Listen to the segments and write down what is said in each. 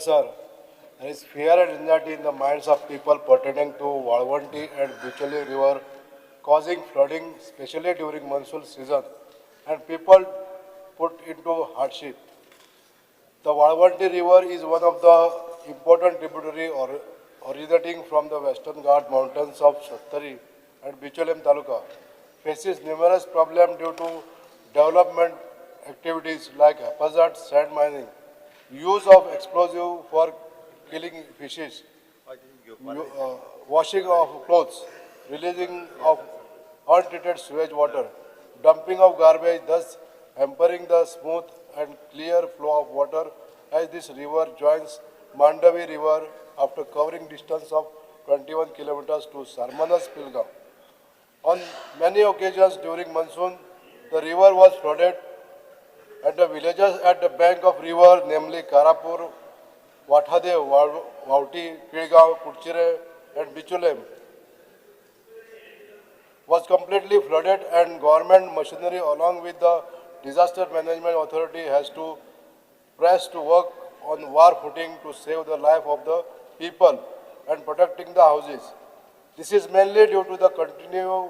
sir, there is fear and anxiety in the minds of people pertaining to Valvanti and Bicholi River, causing flooding, especially during monsoon season, and people put into hardship. The Valvanti River is one of the important tributary originating from the Western Ghat mountains of Sattari and Bicholim Taluka. Faces numerous problems due to development activities like haphazard sand mining, use of explosive for killing fishes, washing of clothes, releasing of untreated sewage water, dumping of garbage, thus hampering the smooth and clear flow of water as this river joins Mandavi River after covering distance of 21 kilometers to Sarmanas Pilgaon. On many occasions during monsoon, the river was flooded and the villages at the bank of river, namely Karapur, Wathadev, Vauti, Pilgaon, Kutchire and Bichulem, was completely flooded, and government machinery along with the disaster management authority has to press to work on war footing to save the life of the people and protecting the houses. This is mainly due to the continued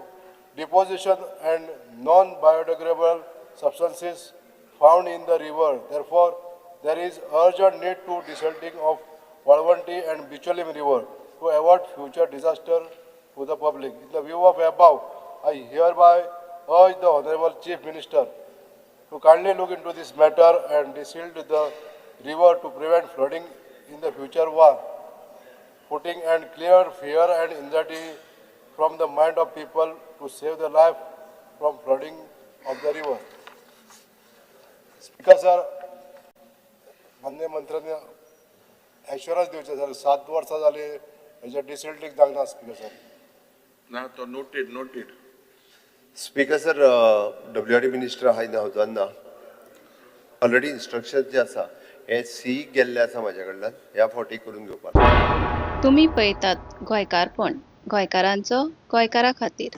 deposition and non-biodegradable substances found in the river. Therefore, there is urgent need to desilting of Valvanti and Bicholim River to avoid future disaster to the public. In the view of above, I hereby urge the Honorable Chief Minister to kindly look into this matter and desilt the river to prevent flooding in the future war, putting and clear fear and anxiety from the mind of people to save the life from flooding of the river. Speaker sir, माननीय मंत्र्यांनी assurance दिवचे sir 7 वर्सां जाली हेजे डिसिल्टीक जावना speaker sir. ना तो noted. Speaker sir, WRD minister आहाय ना ऑलरेडी इन्स्ट्रक्शन जे आसा हे सी गेल्ले आसा म्हाजे कडल्यान ह्या फावटी करून घेवपाक. तुम्ही पळयतात गोंयकारपण, गोंयकारांचो गोंयकारा खातीर.